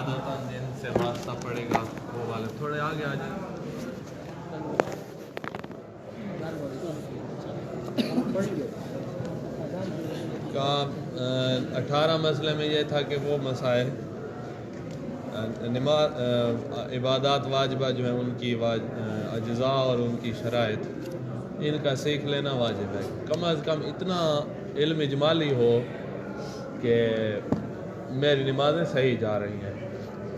عادتاً جن سے واسطہ پڑے گا وہ والے تھوڑے آگے آ جائیں. کا 18 مسئلے میں یہ تھا کہ وہ مسائل نماز عبادات واجبہ جو ہیں ان کی اجزاء اور ان کی شرائط ان کا سیکھ لینا واجب ہے. کم از کم اتنا علم اجمالی ہو کہ میری نمازیں صحیح جا رہی ہیں,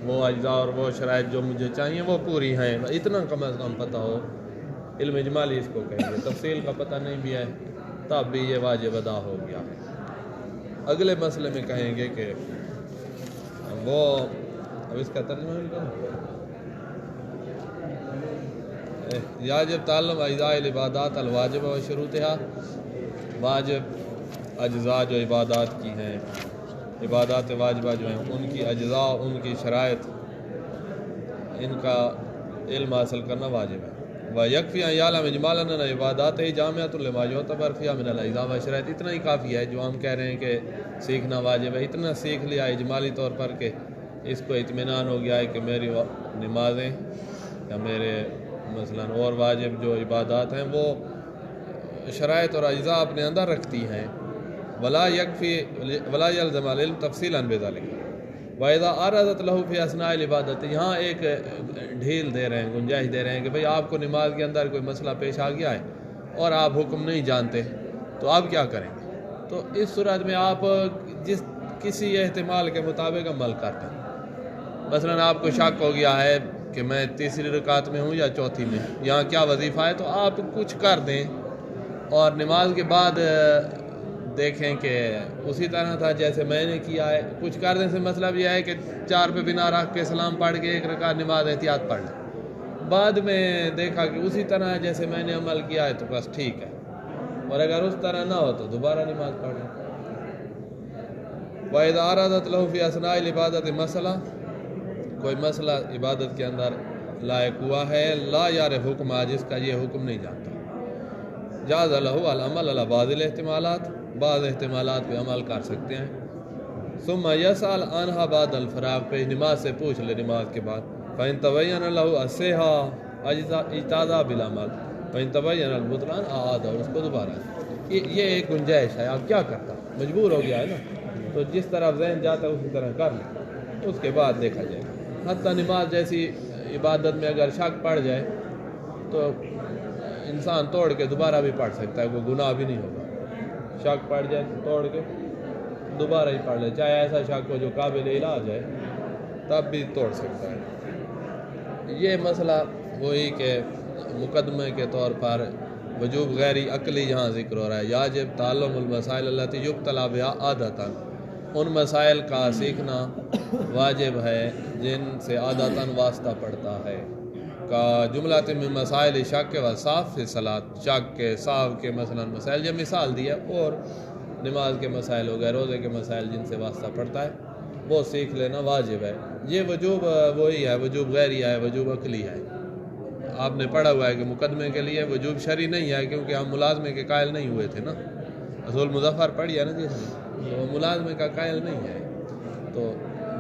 وہ اجزاء اور وہ شرائط جو مجھے چاہیے وہ پوری ہیں, اتنا کم از کم پتہ ہو. علم اجمالی اس کو کہیں گے. تفصیل کا پتہ نہیں بھی ہے تب بھی یہ واجب ادا ہو گیا. اگلے مسئلے میں کہیں گے کہ وہ اب اس کا ترجمہ نہیں کرنا یاجب تعلم اجزاء العبادات الواجب و شروطها. واجب اجزاء جو عبادات کی ہیں, عبادات واجبہ جو ہیں ان کی اجزاء ان کی شرائط ان کا علم حاصل کرنا واجب ہے. وَيَكْفِي أَنْ يَعْلَمَ إِجْمَالًا أَنَّ عِبَادَاتِهِ جَامِعَةٌ لِمَا يُعْتَبَرُ فِيهَا مِنَ الْأَجْزَاءِ وَالشَّرَائِطِ. اتنا ہی کافی ہے جو ہم کہہ رہے ہیں کہ سیکھنا واجب ہے. اتنا سیکھ لیا اجمالی طور پر کہ اس کو اطمینان ہو گیا ہے کہ میری نمازیں یا میرے مثلا اور واجب جو عبادات ہیں وہ شرائط اور اجزاء اپنے اندر رکھتی ہیں. ولا يلزم العلم تفصیلا بذلك. وَإِذَا أَرَدَتْ لَهُ فِي أَثْنَاءِ الْعِبَادَةِ. یہاں ایک ڈھیل دے رہے ہیں, گنجائش دے رہے ہیں کہ بھئی آپ کو نماز کے اندر کوئی مسئلہ پیش آ گیا ہے اور آپ حکم نہیں جانتے تو آپ کیا کریں گے. تو اس صورت میں آپ کسی احتمال کے مطابق عمل کرتے ہیں. مثلا آپ کو شک ہو گیا ہے کہ میں تیسری رکعت میں ہوں یا چوتھی میں, یہاں کیا وظیفہ ہے, تو آپ کچھ کر دیں اور نماز کے بعد دیکھیں کہ اسی طرح تھا جیسے میں نے کیا ہے. کچھ کر دیں سے مطلب یہ ہے کہ 4 پہ بنا رکھ کے سلام پڑھ کے 1 رکعت نماز احتیاط پڑھ لیں. بعد میں دیکھا کہ اسی طرح جیسے میں نے عمل کیا ہے تو بس ٹھیک ہے, اور اگر اس طرح نہ ہو تو دوبارہ نماز پڑھ لیں. وَإِذَا أَرَادَتْ لَهُ فِي أَثْنَاءِ الْعِبَادَةِ مسئلہ, کوئی مسئلہ عبادت کے اندر لائق ہوا ہے, لا يعرف حکم, جس کا یہ حکم نہیں جانتا, جاز له العمل على بعض الاحتمالات, بعض احتمالات پہ عمل کر سکتے ہیں. ثم يسأل عنها بعد الفراغ, پہ نماز سے پوچھ لے نماز کے بعد. فإن تبين له الصحة اجتاز بالعمل فإن تبين البطلان أعاد, اور اس کو دوبارہ. یہ ایک گنجائش ہے. آپ کیا کرتا, مجبور ہو گیا ہے نا, تو جس طرح ذہن جاتا ہے اسی طرح کر لیں, اس کے بعد دیکھا جائے گا. حتیٰ نماز جیسی عبادت میں اگر شک پڑ جائے تو انسان توڑ کے دوبارہ بھی پڑھ سکتا ہے, کوئی گناہ بھی نہیں ہوگا. شک پڑ جائے تو توڑ کے دوبارہ ہی پڑھ لے, چاہے ایسا شک ہو جو قابل علاج ہے تب بھی توڑ سکتا ہے. یہ مسئلہ وہی کہ مقدمے کے طور پر وجوب غیری عقلی یہاں ذکر ہو رہا ہے. یاجب تعلم المسائل التي یبتلی بها عادتاً, ان مسائل کا سیکھنا واجب ہے جن سے عادتاً واسطہ پڑتا ہے. کا جملۃ من مسائل شک و صاف فی صلاۃ, شک کے صاف کے مثلا مسائل, یہ مثال دی ہے, اور نماز کے مسائل ہو گئے, روزے کے مسائل جن سے واسطہ پڑتا ہے وہ سیکھ لینا واجب ہے. یہ وجوب وہی ہے, وجوب غیری ہے, وجوب عقلی ہے. آپ نے پڑھا ہوا ہے کہ مقدمے کے لیے وجوب شرعی نہیں ہے, کیونکہ ہم ملازمے کے قائل نہیں ہوئے تھے نا. اصول مظفر پڑھی ہے نا جس نے, وہ ملازمے کا قائل نہیں ہے. تو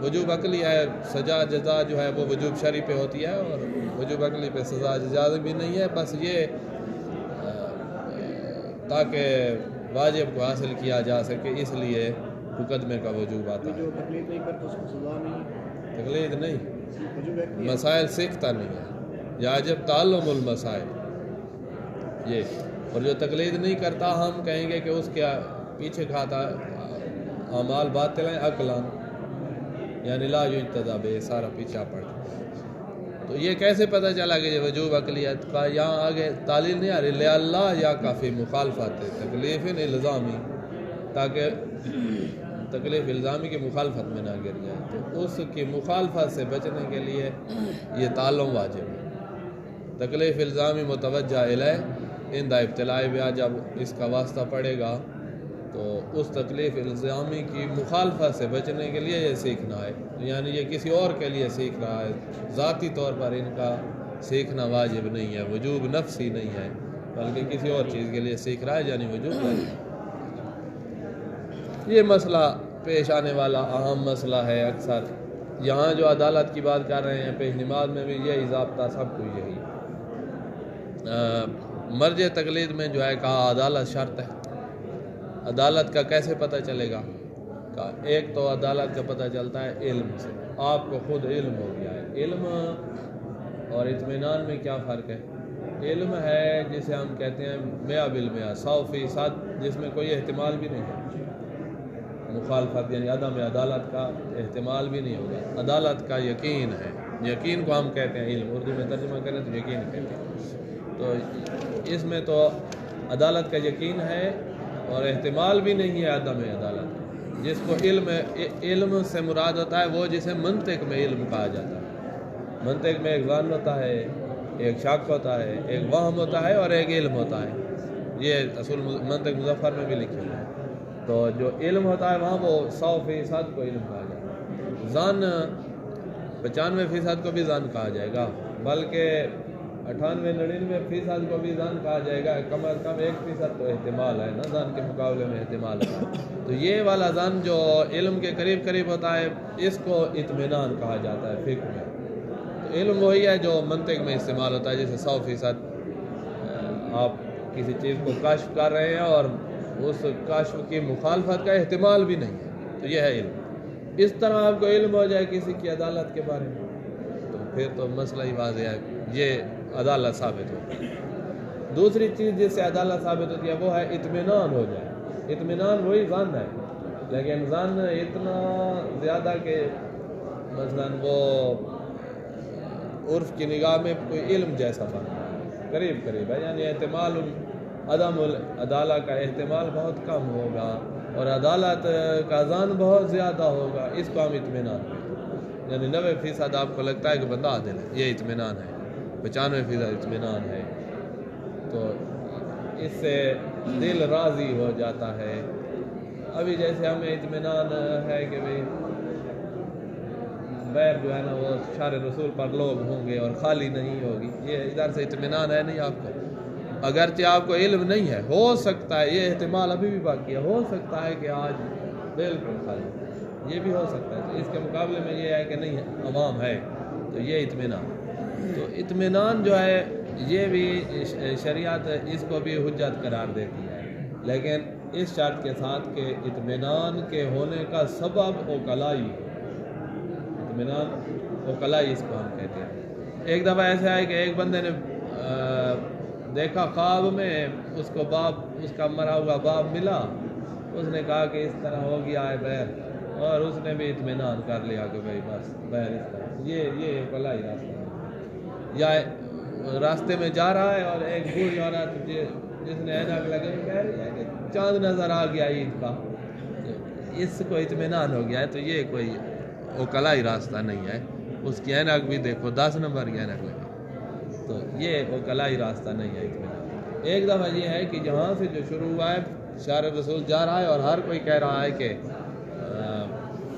وجوب عقلی ہے. سزا جزا جو ہے وہ وجوب شرعی پہ ہوتی ہے, اور وجوب عقلی پہ سزا جزا بھی نہیں ہے. بس یہ تاکہ واجب کو حاصل کیا جا سکے اس لیے مقدمے کا وجوب آتا ہے. تقلید نہیں, مسائل سیکھتا نہیں ہے. یاجب تعلم المسائل یہ, اور جو تقلید نہیں کرتا ہم کہیں گے کہ اس کے پیچھے کھاتا اعمال باطل ہیں عقلاً, یعنی لا یجتزا بہ, سارا پیچھا پڑ. تو یہ کیسے پتہ چلا کہ یہ وجوب عقلیت کا, یہاں آگے تعلیل نہیں آ رہی, لے اللہ یا کافی مخالفت تکلیف الزامی, تاکہ تکلیف الزامی کی مخالفت میں نہ گر جائے. تو اس کی مخالفت سے بچنے کے لیے یہ تعلم واجب ہے. تکلیف الزامی متوجہ الیہ عند ابتلاء بہا, جب اس کا واسطہ پڑے گا تو اس تکلیف الزامی کی مخالفت سے بچنے کے لیے یہ سیکھنا ہے. یعنی یہ کسی اور کے لیے سیکھ رہا ہے, ذاتی طور پر ان کا سیکھنا واجب نہیں ہے, وجوب نفسی نہیں ہے, بلکہ کسی اور چیز کے لیے سیکھ رہا ہے, یعنی وجوب واجب ہے. یہ مسئلہ پیش آنے والا اہم مسئلہ ہے. اکثر یہاں جو عدالت کی بات کر رہے ہیں پیش نماز میں بھی یہی ضابطہ، سب کو یہی۔ مرجع تقلید میں جو ہے کہا عدالت شرط ہے۔ عدالت کا کیسے پتہ چلے گا؟ ایک تو عدالت کا پتہ چلتا ہے علم سے، آپ کو خود علم ہو گیا ہے۔ علم اور اطمینان میں کیا فرق ہے؟ علم ہے جسے ہم کہتے ہیں 100% 100%، جس میں کوئی احتمال بھی نہیں ہے مخالفت، یعنی عدم عدالت کا احتمال بھی نہیں ہوگا۔ عدالت کا یقین ہے، یقین کو ہم کہتے ہیں علم، اردو میں ترجمہ کریں تو یقین کہتے ہیں۔ تو اس میں تو عدالت کا یقین ہے اور احتمال بھی نہیں ہے عدم عدالت۔ جس کو علم سے مراد ہوتا ہے وہ جسے منطق میں علم کہا جاتا ہے۔ منطق میں ایک ظن ہوتا ہے، ایک شک ہوتا ہے، ایک وہم ہوتا ہے اور ایک علم ہوتا ہے۔ یہ اصول منطق مظفر میں بھی لکھی ہے۔ تو جو علم ہوتا ہے وہاں وہ 100% کو علم کہا جاتا ہے۔ ظن 95% کو بھی ظن کہا جائے گا، بلکہ 98-99% کو بھی ظن کہا جائے گا۔ کم از کم 1% تو احتمال ہے نا، ظن کے مقابلے میں احتمال ہے۔ تو یہ والا ظن جو علم کے قریب قریب ہوتا ہے اس کو اطمینان کہا جاتا ہے فقہ میں۔ تو علم وہی ہے جو منطق میں استعمال ہوتا ہے، جیسے 100% آپ کسی چیز کو کشف کر رہے ہیں اور اس کشف کی مخالفت کا احتمال بھی نہیں ہے، تو یہ ہے علم۔ اس طرح آپ کو علم ہو جائے کسی کی عدالت کے بارے میں تو پھر تو مسئلہ ہی واضح ہے، یہ عدالت ثابت ہوتی ہے۔ دوسری چیز جس سے عدالت ثابت ہوتی ہے وہ ہے اطمینان ہو جائے۔ اطمینان وہی ظن ہے، لیکن ظن اتنا زیادہ کہ مثلا وہ عرف کی نگاہ میں کوئی علم جیسا بنتا ہے، قریب قریب ہے، یعنی احتمال عدم عدالت کا احتمال بہت کم ہوگا اور عدالت کا ظن بہت زیادہ ہوگا، اس کو ہم اطمینان کہتے ہیں۔ یعنی 90% آپ کو لگتا ہے کہ بندہ عادل ہے، یہ اطمینان ہے۔ 95% اطمینان ہے، تو اس سے دل راضی ہو جاتا ہے۔ ابھی جیسے ہمیں اطمینان ہے کہ بھئی بیر جو ہے نا وہ شار رسول پر لوگ ہوں گے اور خالی نہیں ہوگی، یہ ادھر سے اطمینان ہے نہیں آپ کو۔ اگرچہ آپ کو علم نہیں ہے، ہو سکتا ہے، یہ احتمال ابھی بھی باقی ہے، ہو سکتا ہے کہ آج بالکل خالی، یہ بھی ہو سکتا ہے۔ تو اس کے مقابلے میں یہ ہے کہ نہیں عوام ہے، تو یہ اطمینان۔ تو اطمینان جو ہے یہ بھی شریعت اس کو بھی حجت قرار دیتی ہے، لیکن اس شرط کے ساتھ کہ اطمینان کے ہونے کا سبب عقلائی ہو۔ اطمینان عقلائی اس کو ہم کہتے ہیں۔ ایک دفعہ ایسا ہے کہ ایک بندے نے دیکھا خواب میں اس کو اس کا مرا ہوا باپ ملا، اس نے کہا کہ اس طرح ہو گیا ہے بیر، اور اس نے بھی اطمینان کر لیا کہ بھائی بس بیر اس طرح۔ یہ عقلائی راستہ ہے۔ یا راستے میں جا رہا ہے اور ایک بوڑھی عورت جس نے اینک لگے کہہ رہی ہے کہ چاند نظر آ گیا عید کا، اس کو اطمینان ہو گیا ہے، تو یہ کوئی عقلائی راستہ نہیں ہے۔ اس کی اینک بھی دیکھو 10 نمبر کی اینک لگی، تو یہ عقلائی راستہ نہیں ہے اطمینان۔ ایک دفعہ یہ ہے کہ جہاں سے جو شروع ہوا ہے شار رسول جا رہا ہے اور ہر کوئی کہہ رہا ہے کہ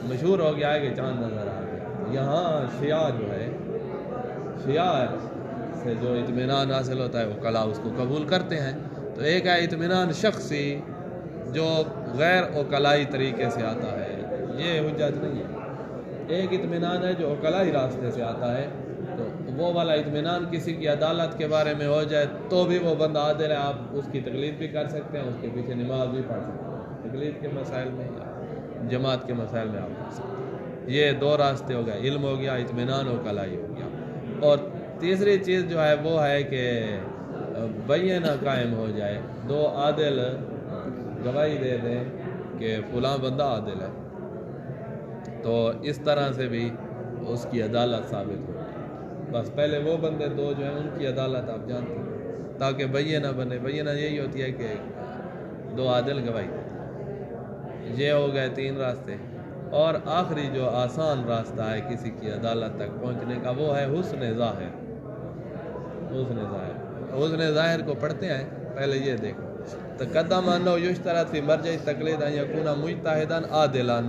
مشہور ہو گیا ہے کہ چاند نظر آ گیا۔ یہاں شیعہ جو ہے، شیعہ سے جو اطمینان حاصل ہوتا ہے عقلاء اس کو قبول کرتے ہیں۔ تو ایک ہے اطمینان شخصی جو غیر عقلائی طریقے سے آتا ہے، یہ حجت نہیں ہے۔ ایک اطمینان ہے جو عقلائی راستے سے آتا ہے، تو وہ والا اطمینان کسی کی عدالت کے بارے میں ہو جائے تو بھی وہ بندہ عادل ہے، آپ اس کی تقلید بھی کر سکتے ہیں، اس کے پیچھے نماز بھی پڑھ سکتے ہیں، تقلید کے مسائل میں یا جماعت کے مسائل میں آپ پڑھ سکتے ہیں۔ یہ دو راستے ہو گئے، علم ہو گیا، اطمینان عقلائی ہو گیا۔ اور تیسری چیز جو ہے وہ ہے کہ بینہ قائم ہو جائے، دو عادل گواہی دے دیں کہ فلاں بندہ عادل ہے، تو اس طرح سے بھی اس کی عدالت ثابت ہوتی ہے۔ بس پہلے وہ بندے دو جو ہیں ان کی عدالت آپ جانتے ہیں، تاکہ بینہ بنے۔ بینہ یہی ہوتی ہے کہ دو عادل گواہی دیتے ہیں۔ یہ ہو گئے 3 راستے۔ اور آخری جو آسان راستہ ہے کسی کی عدالت تک پہنچنے کا وہ ہے حسن ظاہر۔ حسن ظاہر، حسن ظاہر کو پڑھتے ہیں، پہلے یہ دیکھو تقدم انه یشترط فی مرجع التقلید ان یکون مجتہدا عادلا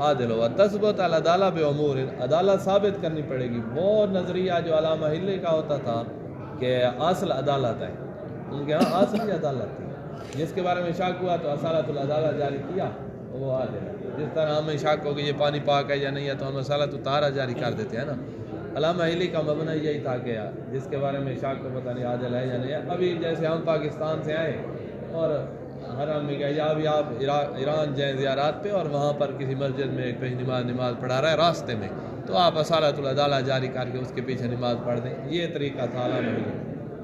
عادل و تثبت العدالہ بامور، عدالت ثابت کرنی پڑے گی۔ وہ نظریہ جو علامہ ہلی کا ہوتا تھا کہ اصل عدالت ہے، ان کے ہاں اصلی عدالت تھی، جس کے بارے میں شک ہوا تو اصالت العدالہ جاری کیا وہ عادل ہے. جس طرح ہمیں شک ہو کہ یہ پانی پاک ہے یا نہیں ہے تو ہم مسئلہ تو طہارت جاری کر دیتے ہیں نا. علامہ علی کا مبنی یہی تھا کہ جس کے بارے میں شک کو پتہ نہیں عادل ہے یا نہیں ہے. ابھی جیسے ہم پاکستان سے آئے اور حرم میں گئے یا ابھی آپ ایران جائیں زیارات پہ اور وہاں پر کسی مسجد میں ایک پیش نماز پڑھا رہا ہے راستے میں تو آپ اصالۃ العدالہ جاری کر کے اس کے پیچھے نماز پڑھ دیں. یہ طریقہ تھا علامہ علی.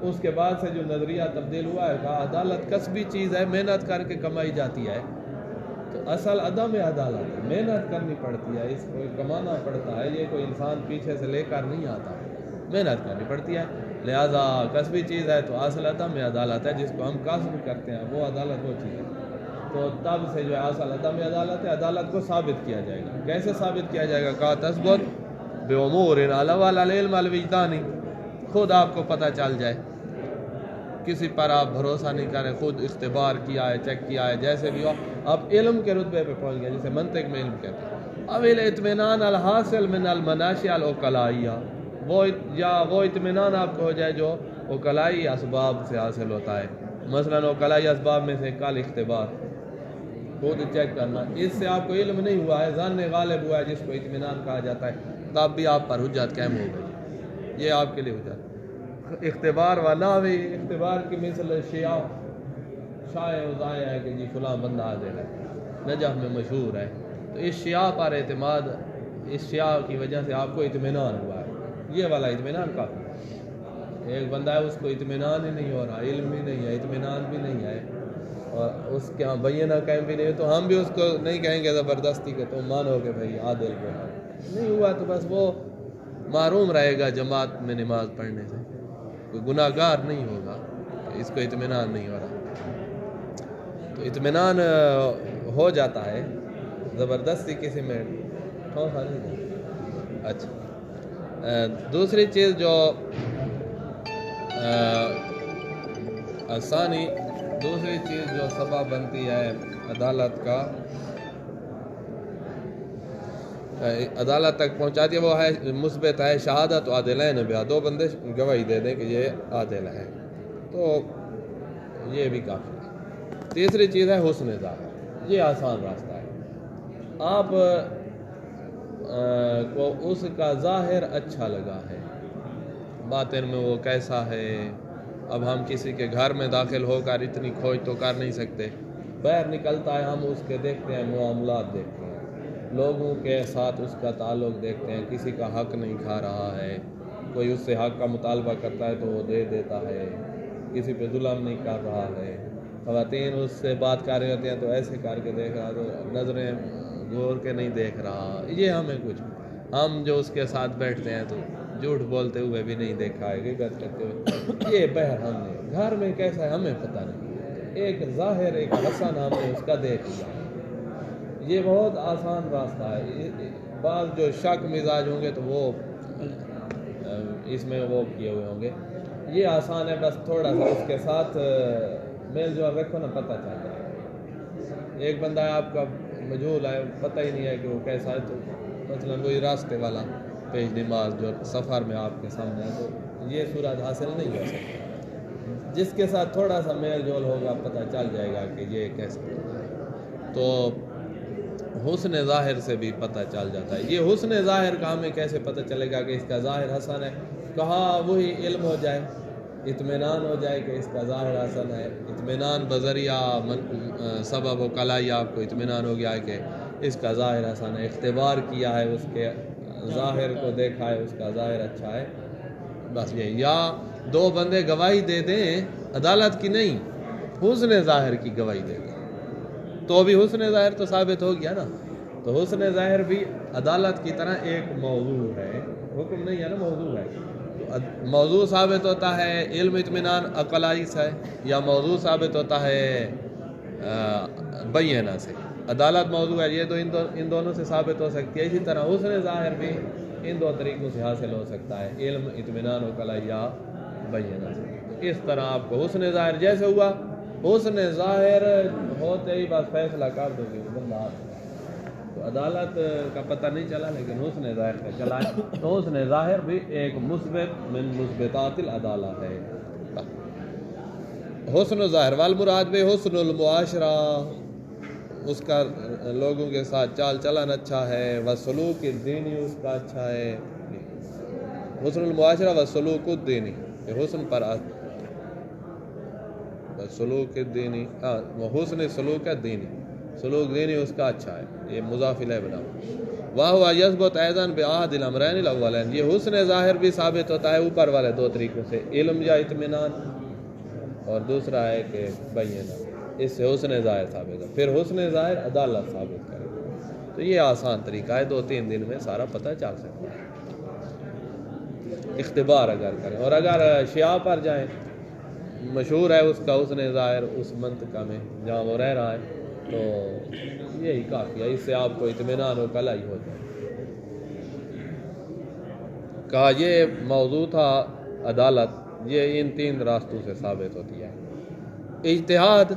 اس کے بعد سے جو نظریہ تبدیل ہوا ہے کہ عدالت کسبی چیز ہے, محنت کر کے کمائی جاتی ہے. تو اصل عدم عدالت ہے, محنت کرنی پڑتی ہے, اس کو کمانا پڑتا ہے. یہ کوئی انسان پیچھے سے لے کر نہیں آتا, محنت کرنی پڑتی ہے. لہذا کسبی چیز ہے تو اصل عدم عدالت ہے, جس کو ہم کسب کرتے ہیں وہ عدالت وہ چیز ہے. تو تب سے جو ہے اصل عدم عدالت ہے, عدالت کو ثابت کیا جائے گا. کیسے ثابت کیا جائے گا؟ کہا تثبت بامور علاوہ العلم الوجدانی, خود آپ کو پتہ چل جائے, کسی پر آپ بھروسہ نہیں کریں, خود اختبار کیا ہے, چیک کیا ہے, جیسے بھی ہو. اب علم کے رتبے پہ پہنچ گیا, جسے منطق میں علم کہتے ہیں. اب الاطمینان الحاصل من المناشئ العقلائیہ, وہ اطمینان آپ کو ہو جائے جو عقلائی اسباب سے حاصل ہوتا ہے. مثلا عقلائی اسباب میں سے کل اختبار, خود چیک کرنا. اس سے آپ کو علم نہیں ہوا ہے, ظن غالب ہوا ہے, جس کو اطمینان کہا جاتا ہے, تب بھی آپ پر حجت قائم ہو گئی. یہ آپ کے لیے حجت. اختبار والا بھی اختبار کی مثل شائع و ضائع ہے کہ جی فلاں بندہ عادل ہے, نجف میں مشہور ہے. تو اس شیعہ پر اعتماد, اس شیعہ کی وجہ سے آپ کو اطمینان ہوا ہے. یہ والا اطمینان کافی. ایک بندہ ہے اس کو اطمینان ہی نہیں ہو رہا, علم بھی نہیں ہے, اطمینان بھی نہیں ہے, اور اس کے بینہ قائم بھی نہیں ہے, تو ہم بھی اس کو نہیں کہیں گے زبردستی کہ تم مانو کہ بھائی عادل کو نہیں ہوا, تو بس وہ محروم رہے گا جماعت میں نماز پڑھنے سے. کوئی گناہ گار نہیں ہوگا, اس کو اطمینان نہیں ہو رہا. تو اطمینان ہو جاتا ہے, زبردستی کسی میں ٹھوسا نہیں ہے. اچھا, دوسری چیز جو آسانی, دوسری چیز جو سبب بنتی ہے عدالت کا, عدالت تک پہنچاتی ہے, وہ ہے مثبت ہے شہادت عادلین بہا, دو بندے گواہی دے دیں کہ یہ عادل ہے, تو یہ بھی کافی ہے. تیسری چیز ہے حسن ظاہر. یہ آسان راستہ ہے. آپ کو اس کا ظاہر اچھا لگا ہے, باطن میں وہ کیسا ہے. اب ہم کسی کے گھر میں داخل ہو کر اتنی کھوج تو کر نہیں سکتے. باہر نکلتا ہے, ہم اس کے دیکھتے ہیں, معاملات دیکھتے ہیں, لوگوں کے ساتھ اس کا تعلق دیکھتے ہیں, کسی کا حق نہیں کھا رہا ہے, کوئی اس سے حق کا مطالبہ کرتا ہے تو وہ دے دیتا ہے, کسی پہ ظلم نہیں کر رہا ہے. خواتین اس سے بات کر رہے ہوتے ہیں تو ایسے کر کے دیکھ رہا, تو نظریں گور کے نہیں دیکھ رہا. یہ ہمیں کچھ, ہم جو اس کے ساتھ بیٹھتے ہیں تو جھوٹ بولتے ہوئے بھی نہیں دیکھا ہے, غیبت کرتے ہوئے. یہ بہر ہم نے گھر میں کیسا ہے ہمیں پتہ نہیں. ایک ظاہر, ایک حسن ہم نے اس کا دیکھ لیا. یہ بہت آسان راستہ ہے. بعض جو شک مزاج ہوں گے تو وہ اس میں وہ کیے ہوئے ہوں گے. یہ آسان ہے, بس تھوڑا سا اس کے ساتھ میل جول رکھو نا, پتہ چل جائے. ایک بندہ ہے آپ کا مجہول ہے, پتہ ہی نہیں ہے کہ وہ کیسا ہے, تو مثلا وہی راستے والا پیش نماز جو سفر میں آپ کے سامنے ہے, تو یہ صورت حاصل نہیں ہو سکتی. جس کے ساتھ تھوڑا سا میل جول ہوگا پتہ چل جائے گا کہ یہ کیسا ہے. تو حسن ظاہر سے بھی پتہ چل جاتا ہے. یہ حسن ظاہر کا ہمیں کیسے پتہ چلے گا کہ اس کا ظاہر حسن ہے؟ کہا وہی علم ہو جائے, اطمینان ہو جائے کہ اس کا ظاہر حسن ہے. اطمینان بذریعہ سبب و کلائی آپ کو اطمینان ہو گیا ہے کہ اس کا ظاہر حسن ہے. اختبار کیا ہے, اس کے ظاہر کو دیکھا ہے, اس کا ظاہر اچھا ہے. بس یہ, یا دو بندے گواہی دے دیں عدالت کی نہیں, حسن ظاہر کی گواہی دے دیں, تو بھی حسن ظاہر تو ثابت ہو گیا نا. تو حسن ظاہر بھی عدالت کی طرح ایک موضوع ہے, حکم نہیں ہے نا, موضوع ہے. موضوع ثابت ہوتا ہے علم اطمینان عقلائی سے, یا موضوع ثابت ہوتا ہے بینہ سے. عدالت موضوع ہے, یہ تو ان دونوں سے ثابت ہو سکتی ہے. اسی طرح حسن ظاہر بھی ان دو طریقوں سے حاصل ہو سکتا ہے, علم اطمینان عقلائی یا بینہ سے. اس طرح آپ کو حسن ظاہر جیسے ہوا, حسن ظاہر ہوتے ہی بس فیصلہ کر دو گے بندہ, تو عدالت کا پتہ نہیں چلا لیکن حسن ظاہر کا چلا ہے. تو حسن ظاہر بھی ایک مثبت من مثبتات العدالہ ہے. حسن ظاہر والمراد بے حسن المعاشرہ, اس کا لوگوں کے ساتھ چال چلن اچھا ہے، وسلوک دینی اس کا اچھا ہے، حسن المعاشرہ وسلوک الدینی، حسن پر سلوک دینی، حسن سلوک دینی، سلوک دینی اس کا اچھا ہے، یہ مضاف الیہ بناؤ۔ واہ یثبت ایضا بعہد الامرین الاولین، یہ حسن ظاہر بھی ثابت ہوتا ہے اوپر والے دو طریقوں سے، علم یا اطمینان، اور دوسرا ہے کہ بینہ، اس سے حسن ظاہر ثابت ہے، پھر حسن ظاہر عدالت ثابت کرے، تو یہ آسان طریقہ ہے، 2-3 دن میں سارا پتہ چل سکتا ہے، اختبار اگر کریں۔ اور اگر شیعہ پر جائیں، مشہور ہے اس کا حسن ظاہر اس منطقہ میں جہاں وہ رہ رہا ہے، تو یہی کافی ہے، اس سے آپ کو اطمینان و کلائی ہو جائے۔ کہا یہ موضوع تھا عدالت، یہ ان 3 راستوں سے ثابت ہوتی ہے۔ اجتہاد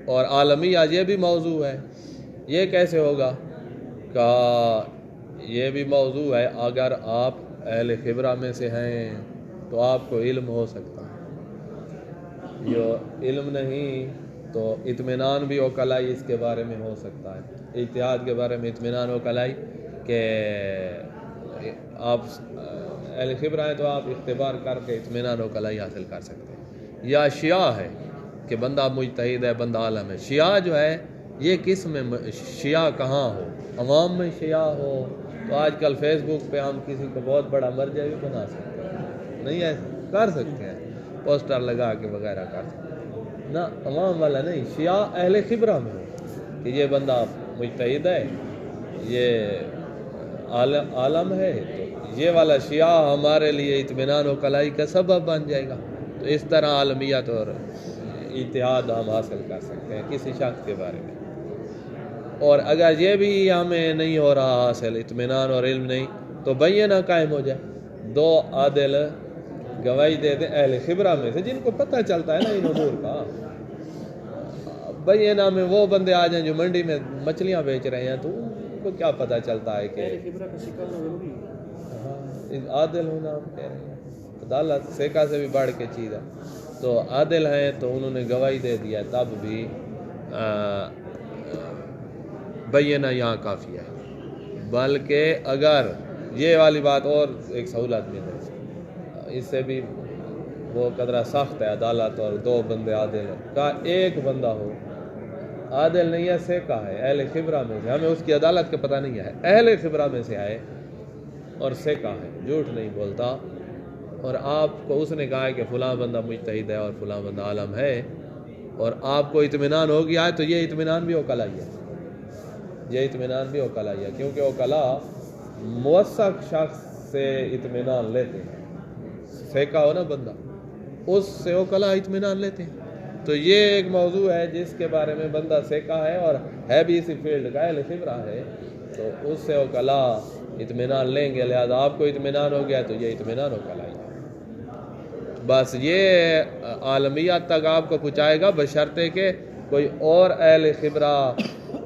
اور عالمیہ یہ بھی موضوع ہے، یہ کیسے ہوگا؟ کہا یہ بھی موضوع ہے، اگر آپ اہل خبرہ میں سے ہیں تو آپ کو علم ہو سکتا ہے، یہ علم نہیں تو اطمینان بھی وکلائی اس کے بارے میں ہو سکتا ہے، اجتہاد کے بارے میں اطمینان وکلائی کہ آپ اہل خبرہ ہیں تو آپ اختبار کر کے اطمینان وکلائی حاصل کر سکتے ہیں۔ یا شیعہ ہے کہ بندہ مجتہد ہے، بندہ عالم ہے، شیعہ جو ہے یہ کس میں شیعہ کہاں ہو، عوام میں شیعہ ہو تو آج کل فیس بک پہ ہم کسی کو بہت بڑا مرجع بھی بنا سکتے ہیں، نہیں ایسا کر سکتے ہیں، پوسٹر لگا کے وغیرہ کر سکتے ہیں، نہ عوام والا نہیں، شیعہ اہل خبرہ میں ہو کہ یہ بندہ مجتہد ہے، یہ عالم ہے، تو یہ والا شیعہ ہمارے لیے اطمینان و کلائی کا سبب بن جائے گا، تو اس طرح عالمیت اور اجتہاد ہم حاصل کر سکتے ہیں کسی شخص کے بارے میں۔ اور اگر یہ بھی ہمیں نہیں ہو رہا حاصل، اطمینان اور علم نہیں، تو بینہ قائم ہو جائے، 2 عادل گواہی دے دیں اہل خبرہ میں سے جن کو پتہ چلتا ہے نا ان امور کا۔ بینہ میں وہ بندے آ جائیں جو منڈی میں مچھلیاں بیچ رہے ہیں، تو ان کو کیا پتہ چلتا ہے کہ عادل ہونا ہم کہہ رہے ہیں، عدالت سیکا سے بھی بڑھ کے چیز ہے، تو عادل ہیں تو انہوں نے گواہی دے دیا، تب بھی بینہ یہاں کافی ہے۔ بلکہ اگر یہ والی بات اور ایک سہولت بھی ہے، اس سے بھی وہ قدرہ سخت ہے عدالت، اور 2 بندے عادل ہیں، کا ایک بندہ ہو عادل نہیں ہے، سیکا ہے، اہل خبرہ میں سے، ہمیں اس کی عدالت کا پتہ نہیں ہے، اہل خبرہ میں سے ہے اور سیکا ہے، جھوٹ نہیں بولتا، اور آپ کو اس نے کہا ہے کہ فلاں بندہ مجتہد ہے اور فلاں بندہ عالم ہے، اور آپ کو اطمینان ہو گیا ہے، تو یہ اطمینان بھی وکلائی ہے، یہ اطمینان بھی وکلائی ہے، کیونکہ وکلا موثق شخص سے اطمینان لیتے ہیں، سیکا ہو نا بندہ، اس سے وکلا اطمینان لیتے ہیں، تو یہ ایک موضوع ہے جس کے بارے میں بندہ سیکا ہے اور ہے بھی اسی فیلڈ کا، اہل خبرہ ہے، تو اس سے وکلا اطمینان لیں گے، لہذا آپ کو اطمینان ہو گیا تو یہ اطمینان وکلائی ہے۔ بس یہ عالمیت تک آپ کو پہنچائے گا بشرطے کہ کوئی اور اہل خبرہ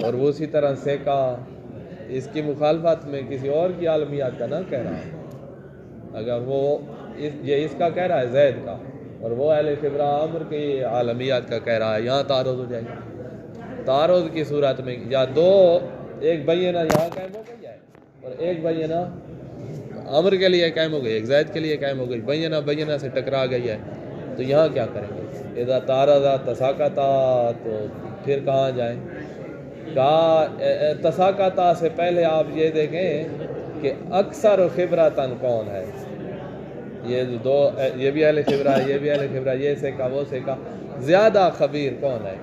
اور وہ اسی طرح سیکا اس کی مخالفت میں کسی اور کی عالمیت کا نہ کہہ رہا ہے، اگر وہ یہ اس کا کہہ رہا ہے زید کا، اور وہ اہل خبرہ عمر کی عالمیت کا کہہ رہا ہے، یہاں تعارض ہو جائے گا۔ تعارض کی صورت میں یا 2 ایک بینہ یہاں قائم ہو گئی ہے اور ایک بینہ عمر کے لیے قائم ہو گئی، ایک زید کے لیے قائم ہو گئی، بینہ سے ٹکرا گئی ہے، تو یہاں کیا کریں گے؟ اذا تعارضا تساقطا، تو پھر کہاں جائیں؟ کہا تساقطا سے پہلے آپ یہ دیکھیں کہ اکثر خبرتاً کون ہے، یہ 2 یہ بھی اہل خبرہ ہے، یہ بھی اہل خبرہ، یہ سیکا وہ سیکا، زیادہ خبیر کون ہے؟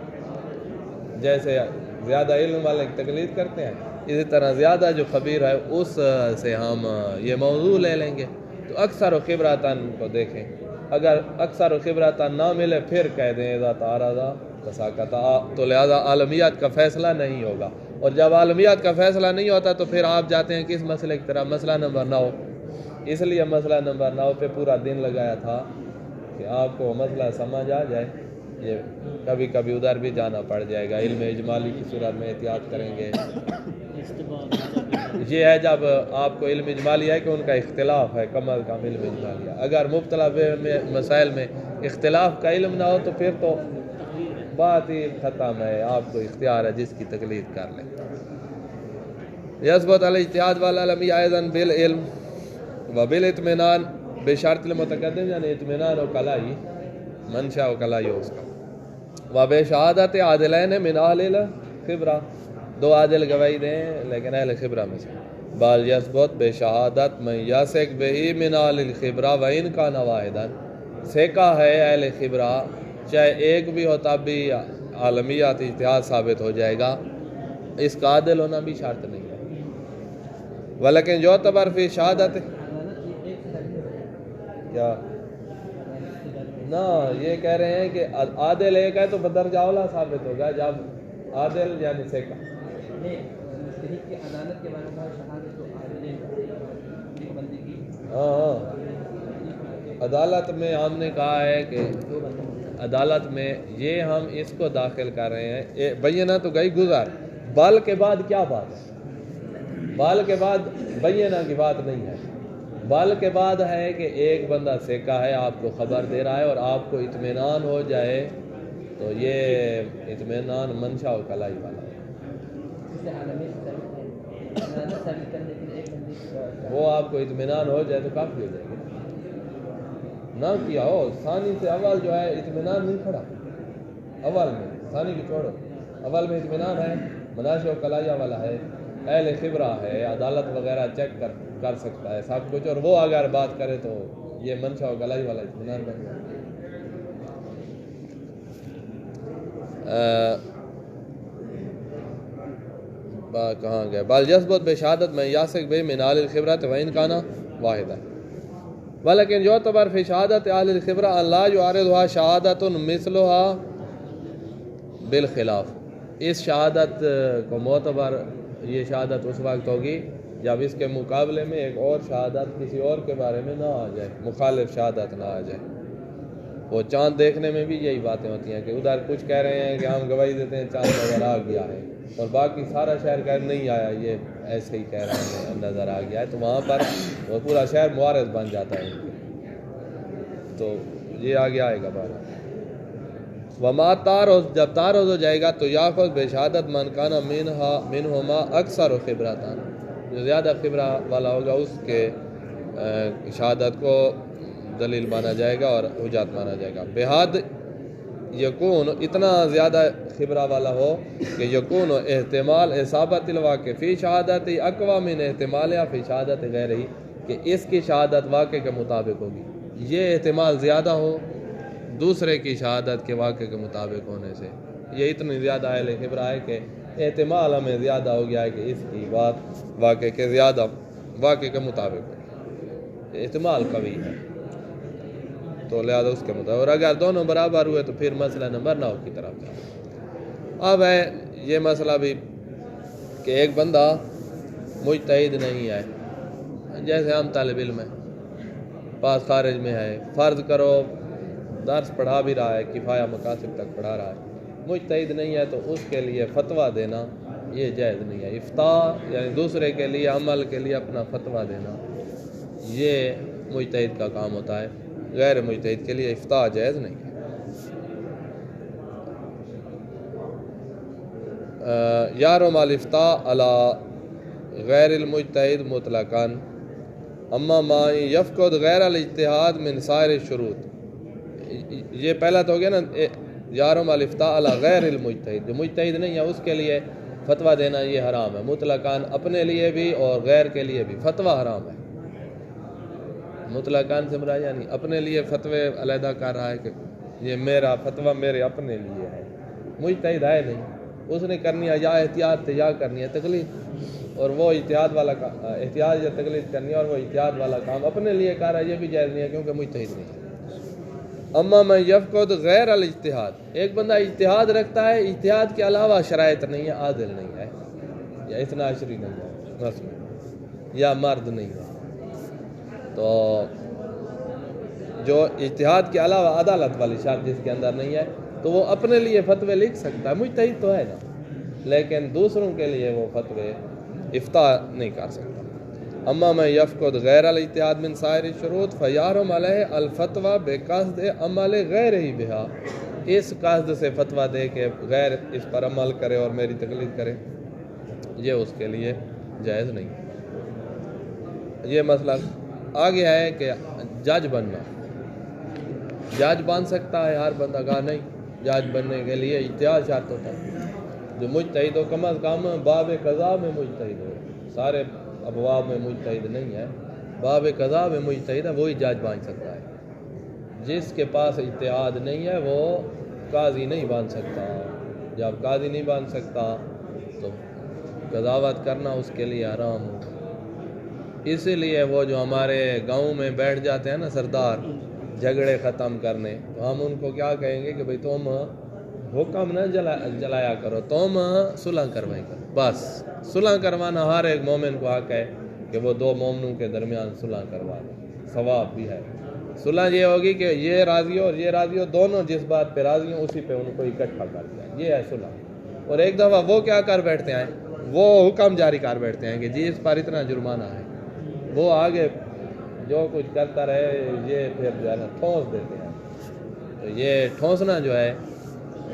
جیسے زیادہ علم والے کی تقلید کرتے ہیں، اسی طرح زیادہ جو خبیر ہے اس سے ہم یہ موضوع لے لیں گے، تو اکثر و خبرتاً کو دیکھیں، اگر اکثر و خبرتاً نہ ملے پھر کہہ دیں اذا تعارضا تساقطا، تو لہذا عالمیت کا فیصلہ نہیں ہوگا، اور جب عالمیت کا فیصلہ نہیں ہوتا تو پھر آپ جاتے ہیں کس مسئلے کی طرح؟ مسئلہ نمبر 9، اس لیے مسئلہ نمبر 9 پہ پورا دن لگایا تھا کہ آپ کو مسئلہ سمجھ آ جائے، یہ کبھی کبھی ادھر بھی جانا پڑ جائے گا، علم اجمالی کی صورت میں احتیاط کریں گے، یہ ہے جب آپ کو علم اجمالی ہے کہ ان کا اختلاف ہے، کم از کم علم اجمالی ہے، اگر مبتلا مسائل میں اختلاف کا علم نہ ہو تو پھر تو بات ہی ختم ہے، آپ کو اختیار ہے جس کی تقلید کر لیں۔ یثبت الاجتہاد والعلمی ایضاً بالعلم و بالاطمینان بشرط المتقدم، یعنی اطمینان و کلائی، منشا و کلائی ہو اس کا، و بشہادت عادلین من اہل الخبرہ، دو عادل گواہی دیں لیکن اہل خبرہ میں سے، بال یثبت بشہادت من یثق بہ من اہل الخبرہ و ان کان واحدا، سیکا ہے اہل خبرہ چاہے ایک بھی ہو تب بھی عالمیات اجتہاد ثابت ہو جائے گا، اس کا عادل ہونا بھی شرط نہیں ہے۔ ولیکن جو تبر فی شہادت کیا نہ، یہ کہہ رہے ہیں کہ عادل ایک ہے تو بدرجہ اولا ثابت ہوگا جب عادل یعنی سیکا۔ ہاں عدالت میں ہم نے کہا ہے کہ عدالت میں یہ ہم اس کو داخل کر رہے ہیں، بینہ تو گئی گزر، بال کے بعد کیا بات ہے؟ بال کے بعد بینہ کی بات نہیں ہے، بال کے بعد ہے کہ ایک بندہ سیکا ہے، آپ کو خبر دے رہا ہے اور آپ کو اطمینان ہو جائے تو یہ اطمینان منشا و کلائی والا ہے، وہ آپ کو اطمینان ہو جائے تو کافی ہو جائے گا، نہ کیا ہو ثانی سے اول جو ہے اطمینان نہیں کھڑا، اول میں ثانی کی چھوڑو، اول میں اطمینان ہے، مناشا و کلائیہ والا ہے، اہل خبرہ ہے، عدالت وغیرہ چیک کر سکتا ہے سب کچھ، اور وہ اگر بات کرے تو یہ منشا و کلائی والا اطمینان بن جائے۔ کہاں گئے؟ بل یثبت بشہادت میں یاسق بے من اہل الخبرۃ و ان کان واحدا، ولیکن یعتبر فی شہادت اہل الخبرہ ان لا یعارضها شہادت مثلها بالخلاف، اس شہادت کو معتبر یہ شہادت اس وقت ہوگی جب اس کے مقابلے میں ایک اور شہادت کسی اور کے بارے میں نہ آ جائے، مخالف شہادت نہ آ جائے۔ وہ چاند دیکھنے میں بھی یہی باتیں ہوتی ہیں کہ ادھر کچھ کہہ رہے ہیں کہ ہم گواہی دیتے ہیں چاند نظر آ گیا ہے، اور باقی سارا شہر کہہ نہیں آیا، یہ ایسے ہی کہہ رہے ہیں نظر آ گیا ہے، تو وہاں پر وہ پورا شہر معارض بن جاتا ہے، تو یہ آگے آئے گا بارہ۔ وما تعرض، جب تعرض ہو جائے گا تو یاخذ بشہادت من کان منہما اکثر خبرتان، جو زیادہ خبرہ والا ہوگا اس کے شہادت کو دلیل مانا جائے گا اور حجت مانا جائے گا۔ بحد یکون، اتنا زیادہ خبرہ والا ہو کہ یکون احتمال اصابت الواقع فی شہادت اقوی من احتمال فی شہادت غیرہ، کہ اس کی شہادت واقع کے مطابق ہوگی، یہ احتمال زیادہ ہو دوسرے کی شہادت کے واقع کے مطابق ہونے سے، یہ اتنی زیادہ اہل خبرہ ہے کہ احتمال ہمیں زیادہ ہو گیا ہے کہ اس کی بات واقع کے زیادہ واقع کے مطابق ہوگی، احتمال قوی ہے تو لہذا اس کے مطابق، اور اگر دونوں برابر ہوئے تو پھر مسئلہ نمبر 9 کی طرف جائے۔ اب ہے یہ مسئلہ بھی کہ ایک بندہ مجتہد نہیں ہے، جیسے ہم طالب علم ہیں، پاس خارج میں ہے، فرض کرو درس پڑھا بھی رہا ہے، کفایہ مقاصد تک پڑھا رہا ہے، مجتہد نہیں ہے تو اس کے لیے فتویٰ دینا یہ جائز نہیں ہے۔ افتاء یعنی دوسرے کے لیے عمل کے لیے اپنا فتویٰ دینا یہ مجتہد کا کام ہوتا ہے، غیر مجتہد کے لیے افتاء جائز نہیں ہے۔ یارم الافتاء علی غیر المجتہد مطلقاً اما ما یفقد غیر الاجتہاد من سائر الشروط، یہ پہلا تو ہو گیا نا، یارم الافتاء علی غیر المجتہد، جو مجتہد نہیں ہے اس کے لیے فتویٰ دینا یہ حرام ہے مطلقاً، اپنے لیے بھی اور غیر کے لیے بھی فتویٰ حرام ہے مطلقاً سے مراد، یعنی اپنے لیے فتوے علیحدہ کر رہا ہے کہ یہ میرا فتویٰ میرے اپنے لیے ہے، مجتہد ہے نہیں، اس نے کرنی ہے یا احتیاط یا کرنی ہے تقلید، اور وہ احتیاط والا احتیاط یا تقلید کرنی ہے اور وہ احتیاط والا کام اپنے لیے کر رہا ہے، یہ بھی جائز نہیں ہے کیونکہ مجتہد نہیں ہے۔ اما من یفقد غیر الاجتہاد، ایک بندہ اجتہاد رکھتا ہے، اجتہاد کے علاوہ شرائط نہیں ہے، عادل نہیں ہے یا اتنا عشری نہیں ہے مثلا، یا مرد نہیں ہے، تو جو اجتہاد کے علاوہ عدالت والی شرط جس کے اندر نہیں ہے تو وہ اپنے لیے فتوے لکھ سکتا ہے، مجتہد تو ہے نا، لیکن دوسروں کے لیے وہ فتوے افتاء نہیں کر سکتا۔ اما من یفقد غیر الاجتہاد من سائر الشروط فیحرم علیہ الفتویٰ بقصد عمل غیرہ بہا، اس قصد سے فتویٰ دے کہ غیر اس پر عمل کرے اور میری تقلید کرے، یہ اس کے لیے جائز نہیں۔ یہ مسئلہ آگے ہے کہ جج بننا، جج بن سکتا ہے ہر بندہ؟ کہا نہیں، جج بننے کے لیے اجتہاد شرط ہوتا ہے۔ جو مجتہد ہو کم از کم باب قضا میں مجتہد ہو، سارے ابواب میں مجتہد نہیں ہے، باب قضا میں مجتہد ہے، وہی جج بن سکتا ہے۔ جس کے پاس اجتہاد نہیں ہے وہ قاضی نہیں بن سکتا۔ جب قاضی نہیں بن سکتا تو قضاوت کرنا اس کے لیے حرام ہو۔ اسی لیے وہ جو ہمارے گاؤں میں بیٹھ جاتے ہیں نا سردار جھگڑے ختم کرنے، تو ہم ان کو کیا کہیں گے کہ بھئی تم حکم نہ جلایا کرو، تم صلح کروائیں کرو۔ بس صلح کروانا ہر ایک مومن کو حق ہے کہ وہ دو مومنوں کے درمیان صلح کروا دے، ثواب بھی ہے۔ صلح یہ ہوگی کہ یہ راضی ہو اور یہ راضی ہو، دونوں جس بات پہ راضی ہوں اسی پہ ان کو اکٹھا کر دیا، یہ ہے صلح۔ اور ایک دفعہ وہ کیا کر بیٹھتے ہیں، وہ حکم جاری کر بیٹھتے ہیں کہ جی اس پر اتنا جرمانہ ہے، وہ آگے جو کچھ کرتا رہے، یہ پھر جو ہے نا ٹھونس دیتے ہیں۔ تو یہ ٹھونسنا جو ہے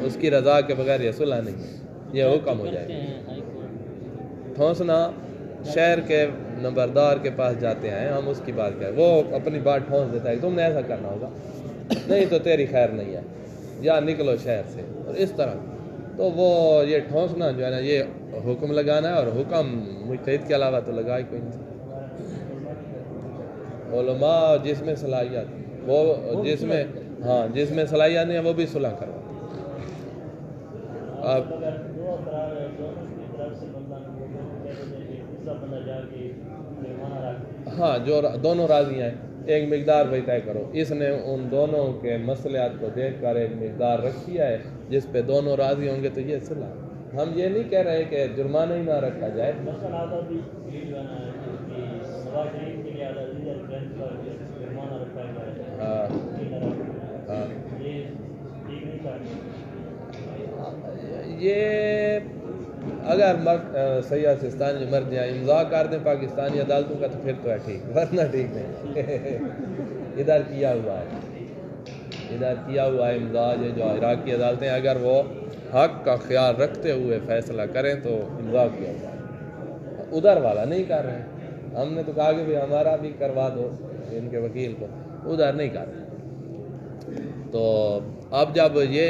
اس کی رضا کے بغیر یہ صلح نہیں ہے، یہ حکم ہو جائے گا۔ ٹھونسنا شہر کے نمبردار کے پاس جاتے ہیں، ہم اس کی بات کریں، وہ اپنی بات ٹھونس دیتا ہے کہ تم نے ایسا کرنا ہوگا، نہیں تو تیری خیر نہیں ہے، یا نکلو شہر سے، اور اس طرح۔ تو وہ یہ ٹھونسنا جو ہے نا یہ حکم لگانا ہے، اور حکم مجتہد کے علاوہ تو لگا ہی کوئی نہیں۔ علماء جس میں صلاحیت، وہ جس میں صلاحیت نہیں ہے وہ بھی صلح کرواتے۔ اب ہاں جو دونوں راضی ہیں ایک مقدار بھائی طے کرو، اس نے ان دونوں کے مصلحت کو دیکھ کر ایک مقدار رکھی ہے جس پہ دونوں راضی ہوں گے تو یہ صلح۔ ہم یہ نہیں کہہ رہے کہ جرمانہ ہی نہ رکھا جائے۔ یہ اگر سیاح سستانی مر جائیں امضا کر دیں پاکستانی عدالتوں کا تو پھر تو ہے ٹھیک، ورنہ ٹھیک نہیں۔ ادھر کیا ہوا ہے امضا، یہ جو عراقی عدالتیں اگر وہ حق کا خیال رکھتے ہوئے فیصلہ کریں تو امضا کیا ہوا ہے، ادھر والا نہیں کر رہے ہیں۔ ہم نے تو کہا کہ ہمارا بھی کروا دو ان کے وکیل کو، ادھر نہیں کر رہے۔ تو اب جب یہ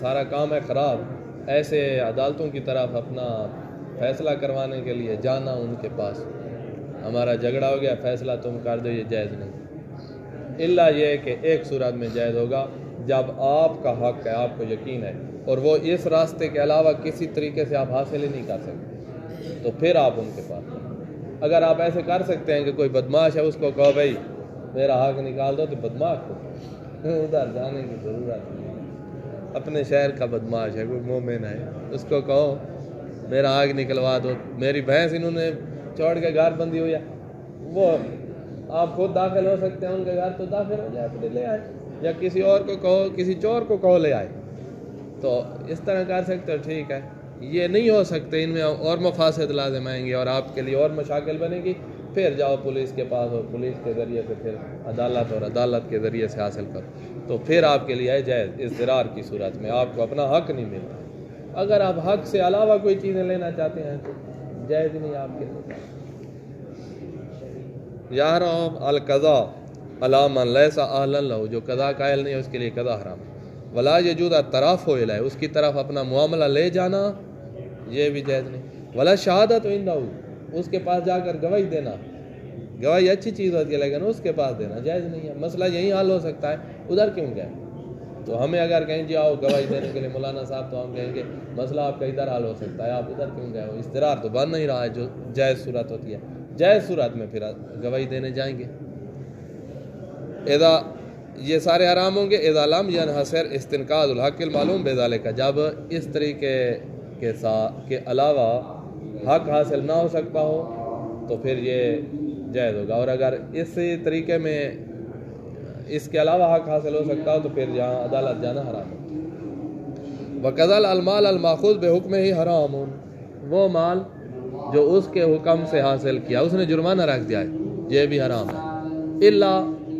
سارا کام ہے خراب، ایسے عدالتوں کی طرف اپنا فیصلہ کروانے کے لیے جانا ان کے پاس، ہمارا جھگڑا ہو گیا فیصلہ تم کر دو، یہ جائز نہیں۔ الا یہ کہ ایک صورت میں جائز ہوگا، جب آپ کا حق ہے، آپ کو یقین ہے، اور وہ اس راستے کے علاوہ کسی طریقے سے آپ حاصل ہی نہیں کر سکتے، تو پھر آپ ان کے پاس جائیں۔ اگر آپ ایسے کر سکتے ہیں کہ کوئی بدماش ہے اس کو کہو بھائی میرا حق نکال دو، تو بدماش کو ادھر جانے کی ضرورت نہیں۔ اپنے شہر کا بدماش ہے، کوئی مومن ہے، اس کو کہو میرا حق نکلوا دو، میری بھینس انہوں نے چھوڑ کے گھر بندی ہوئی ہے، وہ آپ خود داخل ہو سکتے ہیں ان کے گھر، تو داخل ہو جائے، اپنے لے آئے، یا کسی اور کو کہو، کسی چور کو کہو لے آئے، تو اس طرح کر سکتے ہو، ٹھیک ہے۔ یہ نہیں ہو سکتے، ان میں اور مفاسد لازم آئیں گے اور آپ کے لیے اور مشاکل بنے گی، پھر جاؤ پولیس کے پاس اور پولیس کے ذریعے سے پھر عدالت، اور عدالت کے ذریعے سے حاصل کرو، تو پھر آپ کے لیے ہے جائز۔ اضطرار کی صورت میں آپ کو اپنا حق نہیں ملتا۔ اگر آپ حق سے علاوہ کوئی چیزیں لینا چاہتے ہیں تو جائز نہیں آپ کے لیے۔ یحرم القضاء علی من لیس اہلا لہ، جو قضا قائل نہیں ہے اس کے لیے قضا حرام ہے۔ ولا یجوز الطرف الیہ، اس کی طرف اپنا معاملہ لے جانا یہ بھی جائز نہیں۔ ولا شہادت عندہ، اس کے پاس جا کر گواہی دینا، گواہی اچھی چیز ہوتی ہے لیکن اس کے پاس دینا جائز نہیں ہے۔ مسئلہ یہی حل ہو سکتا ہے، ادھر کیوں گئے؟ تو ہمیں اگر کہیں جی آؤ گواہی دینے کے لیے مولانا صاحب، تو ہم کہیں گے مسئلہ آپ کا ادھر حل ہو سکتا ہے، آپ ادھر کیوں گئے ہو؟ اضطرار تو بن نہیں رہا ہے، جو جائز صورت ہوتی ہے، جائز صورت میں پھر گواہی دینے جائیں گے۔ یہ سارے حرام ہوں گے۔ اذا لم ينحصر استنقاذ الحق المعلوم بذلك، جب اس طریقے کے علاوہ حق حاصل نہ ہو سکتا ہو تو پھر یہ جائز ہوگا، اور اگر اسی طریقے میں اس کے علاوہ حق حاصل ہو سکتا ہو تو پھر جہاں عدالت جانا حرام ہے۔ وَقَذَلْ المال الماخوذ بحکمہ حرام، وہ مال جو اس کے حکم سے حاصل کیا، اس نے جرمانہ رکھ دیا ہے، یہ بھی حرام ہے۔ الا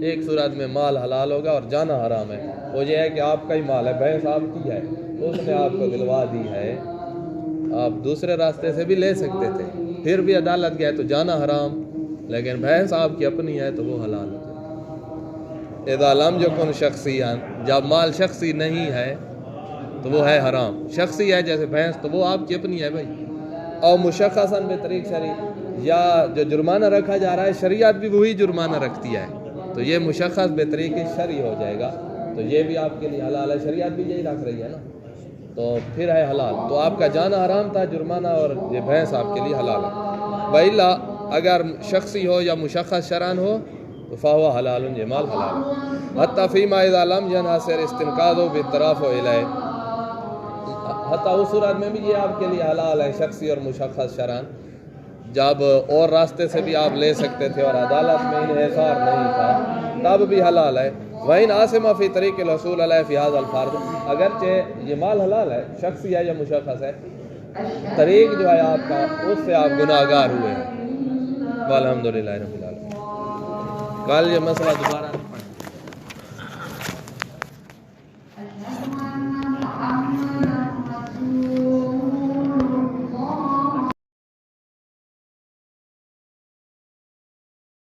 ایک صورت میں مال حلال ہوگا اور جانا حرام ہے، وہ یہ ہے کہ آپ کا ہی مال ہے، بھینس آپ کی ہے، اس نے آپ کو دلوا دی ہے، آپ دوسرے راستے سے بھی لے سکتے تھے، پھر بھی عدالت گئے تو جانا حرام، لیکن بھینس آپ کی اپنی ہے تو وہ حلال ہے۔ اذا لم یکن شخصیاً، جب مال شخصی نہیں ہے تو وہ ہے حرام، شخصی ہے جیسے بھینس تو وہ آپ کی اپنی ہے بھائی، اور مشخصاً بطریق شرعی، یا جو جرمانہ رکھا جا رہا ہے شریعت بھی وہی جرمانہ رکھتی ہے، تو یہ مشخص بطریق شرعی ہو جائے گا، تو یہ بھی آپ کے لیے حلال ہے، شریعت بھی یہی رکھ رہی ہے نا، تو پھر ہے حلال، تو آپ کا جانا حرام تھا جرمانہ، اور یہ بھینس آپ کے لیے حلال ہے۔ وَإِلَّا اگر شخصی ہو یا مشخص شرعاً ہو تو فَهُوَ حلال، یہ مال حلال ہے۔ حتیٰ فیما اذا لم ينحصر استنقاذه بالترافع الیہ، حتیٰ اس صورت میں بھی یہ آپ کے لیے حلال ہے شخصی اور مشخص شرعاً، جب اور راستے سے بھی آپ لے سکتے تھے اور عدالت میں انحصار نہیں تھا تب بھی حلال ہے۔ وَإِنْ عَاصِمَ فِي طَرِيقِ الْحُصُولِ عَلَيْهِ فِي هَذَا الْفَرْضِ، اگرچہ یہ مال حلال ہے، شخصی ہے یا مشخص ہے، طریق جو ہے آپ کا اس سے آپ گناہگار ہوئے ہیں۔ والحمدللہ رب العالمین۔ کل یہ مسئلہ دوبارہ